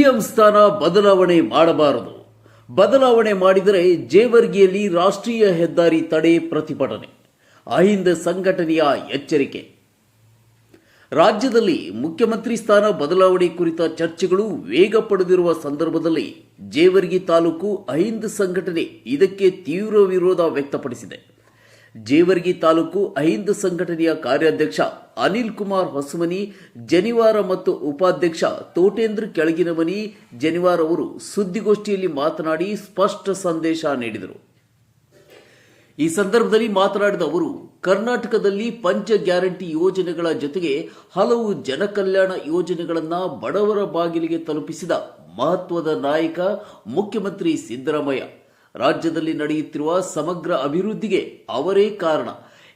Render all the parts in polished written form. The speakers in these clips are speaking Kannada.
ಸಿಎಂ ಸ್ಥಾನ ಬದಲಾವಣೆ ಮಾಡಬಾರದು. ಬದಲಾವಣೆ ಮಾಡಿದರೆ ಜೇವರ್ಗಿಯಲ್ಲಿ ರಾಷ್ಟ್ರೀಯ ಹೆದ್ದಾರಿ ತಡೆ ಪ್ರತಿಭಟನೆ. ಅಹಿಂದ ಸಂಘಟನೆಯ ಎಚ್ಚರಿಕೆ. ರಾಜ್ಯದಲ್ಲಿ ಮುಖ್ಯಮಂತ್ರಿ ಸ್ಥಾನ ಬದಲಾವಣೆ ಕುರಿತ ಚರ್ಚೆಗಳು ವೇಗ ಪಡೆದಿರುವ ಸಂದರ್ಭದಲ್ಲಿ ಜೇವರ್ಗಿ ತಾಲೂಕು ಅಹಿಂದ ಸಂಘಟನೆ ಇದಕ್ಕೆ ತೀವ್ರ ವಿರೋಧ ವ್ಯಕ್ತಪಡಿಸಿದೆ. ಜೇವರ್ಗಿ ತಾಲೂಕು ಅಹಿಂದ ಸಂಘಟನೆಯ ಕಾರ್ಯಾಧ್ಯಕ್ಷ ಅನಿಲ್ ಕುಮಾರ್ ಹೊಸಮನಿ ಜನಿವಾರ ಮತ್ತು ಉಪಾಧ್ಯಕ್ಷ ತೋಟೇಂದ್ರ ಕೆಳಗಿನಮನಿ ಜನಿವಾರ್ ಅವರು ಸುದ್ದಿಗೋಷ್ಠಿಯಲ್ಲಿ ಮಾತನಾಡಿ ಸ್ಪಷ್ಟ ಸಂದೇಶ ನೀಡಿದರು. ಈ ಸಂದರ್ಭದಲ್ಲಿ ಮಾತನಾಡಿದ ಅವರು, ಕರ್ನಾಟಕದಲ್ಲಿ ಪಂಚ ಗ್ಯಾರಂಟಿ ಯೋಜನೆಗಳ ಜೊತೆಗೆ ಹಲವು ಜನಕಲ್ಯಾಣ ಯೋಜನೆಗಳನ್ನು ಬಡವರ ಬಾಗಿಲಿಗೆ ತಲುಪಿಸಿದ ಮಹತ್ವದ ನಾಯಕ ಮುಖ್ಯಮಂತ್ರಿ ಸಿದ್ದರಾಮಯ್ಯ. ರಾಜ್ಯದಲ್ಲಿ ನಡೆಯುತ್ತಿರುವ ಸಮಗ್ರ ಅಭಿವೃದ್ಧಿಗೆ ಅವರೇ ಕಾರಣ.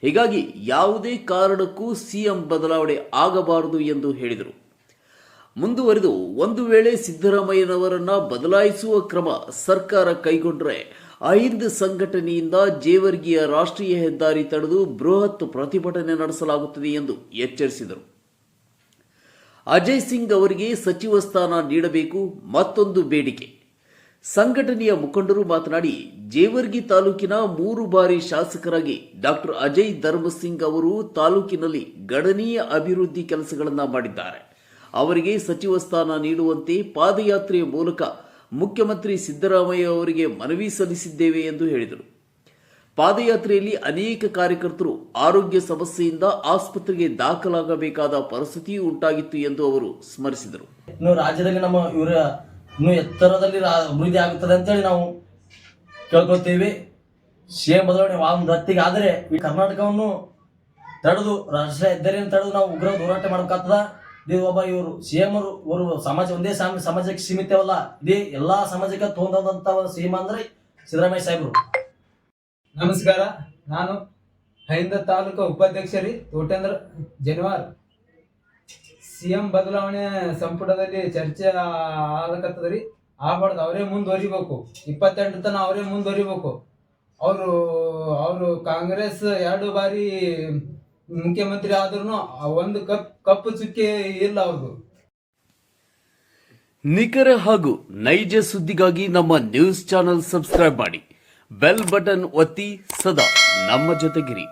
ಹೀಗಾಗಿ ಯಾವುದೇ ಕಾರಣಕ್ಕೂ ಸಿಎಂ ಬದಲಾವಣೆ ಆಗಬಾರದು ಎಂದು ಹೇಳಿದರು. ಮುಂದುವರೆದು, ಒಂದು ವೇಳೆ ಸಿದ್ದರಾಮಯ್ಯನವರನ್ನ ಬದಲಾಯಿಸುವ ಕ್ರಮ ಸರ್ಕಾರ ಕೈಗೊಂಡರೆ ಅಹಿಂದ ಸಂಘಟನೆಯಿಂದ ಜೇವರ್ಗಿಯ ರಾಷ್ಟ್ರೀಯ ಹೆದ್ದಾರಿ ತಡೆದು ಬೃಹತ್ ಪ್ರತಿಭಟನೆ ನಡೆಸಲಾಗುತ್ತದೆ ಎಂದು ಎಚ್ಚರಿಸಿದರು. ಅಜಯ್ ಸಿಂಗ್ ಅವರಿಗೆ ಸಚಿವ ಸ್ಥಾನ ನೀಡಬೇಕು ಮತ್ತೊಂದು ಬೇಡಿಕೆ. ಸಂಘಟನೆಯ ಮುಖಂಡರು ಮಾತನಾಡಿ, ಜೇವರ್ಗಿ ತಾಲೂಕಿನ 3 ಬಾರಿ ಶಾಸಕರಾಗಿ ಡಾಕ್ಟರ್ ಅಜಯ್ ಧರ್ಮಸಿಂಗ್ ಅವರು ತಾಲೂಕಿನಲ್ಲಿ ಗಣನೀಯ ಅಭಿವೃದ್ಧಿ ಕೆಲಸಗಳನ್ನು ಮಾಡಿದ್ದಾರೆ. ಅವರಿಗೆ ಸಚಿವ ಸ್ಥಾನ ನೀಡುವಂತೆ ಪಾದಯಾತ್ರೆಯ ಮೂಲಕ ಮುಖ್ಯಮಂತ್ರಿ ಸಿದ್ದರಾಮಯ್ಯ ಅವರಿಗೆ ಮನವಿ ಸಲ್ಲಿಸಿದ್ದೇವೆ ಎಂದು ಹೇಳಿದರು. ಪಾದಯಾತ್ರೆಯಲ್ಲಿ ಅನೇಕ ಕಾರ್ಯಕರ್ತರು ಆರೋಗ್ಯ ಸಮಸ್ಯೆಯಿಂದ ಆಸ್ಪತ್ರೆಗೆ ದಾಖಲಾಗಬೇಕಾದ ಪರಿಸ್ಥಿತಿಯೂ ಉಂಟಾಗಿತ್ತು ಎಂದು ಅವರು ಸ್ಮರಿಸಿದರು. ರಾಜ್ಯದಲ್ಲಿ ನಮ್ಮ ಇನ್ನೂ ಎತ್ತರದಲ್ಲಿ ಅಭಿವೃದ್ಧಿ ಆಗುತ್ತದೆ ಅಂತೇಳಿ ನಾವು ಕೇಳ್ಕೊಳ್ತೀವಿ. ಸಿಎಂ ಬದಲಾವಣೆ ಒಂದು ಹೊತ್ತಿಗೆ ಆದರೆ ಈ ಕರ್ನಾಟಕವನ್ನು ತಡೆದು ರಾಷ್ಟ್ರೀಯ ಹೆದ್ದಾರಿಯನ್ನು ತಡೆದು ನಾವು ಉಗ್ರ ಹೋರಾಟ ಮಾಡಬೇಕಾಗ್ತದ. ಇವರು ಸಿಎಂ ಅವರು ಸಮಾಜ ಒಂದೇ ಸಮಾಜಕ್ಕೆ ಸೀಮಿತವಲ್ಲ, ಇದೇ ಎಲ್ಲಾ ಸಮಾಜಕ್ಕೆ ತೊಂದಂತ ಸಿಎಂ ಅಂದ್ರೆ ಸಿದ್ದರಾಮಯ್ಯ ಸಾಹೇಬರು. ನಮಸ್ಕಾರ, ನಾನು ಅಹಿಂದ ತಾಲೂಕು ಉಪಾಧ್ಯಕ್ಷರಿ ತೋಟೇಂದ್ರ ಜನಿವಾರ್. ಸಿಎಂ ಬದಲಾವಣೆ ಸಂಪುಟದಲ್ಲಿ ಚರ್ಚೆ ಆಗಕತ್ತದ್ರಿ. ಆಗ್ಬಾರ್ದು, ಅವರೇ ಮುಂದುವರಿಬೇಕು. 28 ತನ ಅವರೇ ಮುಂದುವರಿಬೇಕು. ಅವರು ಕಾಂಗ್ರೆಸ್ 2 ಬಾರಿ ಮುಖ್ಯಮಂತ್ರಿ ಆದ್ರೂ ಒಂದು ಕಪ್ಪು ಚುಕ್ಕೆ ಇಲ್ಲ ಅವ್ರದ್ದು. ನಿಖರ ಹಾಗೂ ನೈಜ ಸುದ್ದಿಗಾಗಿ ನಮ್ಮ ನ್ಯೂಸ್ ಚಾನೆಲ್ ಸಬ್ಸ್ಕ್ರೈಬ್ ಮಾಡಿ, ಬೆಲ್ ಬಟನ್ ಒತ್ತಿ ಸದಾ ನಮ್ಮ ಜೊತೆಗಿರಿ.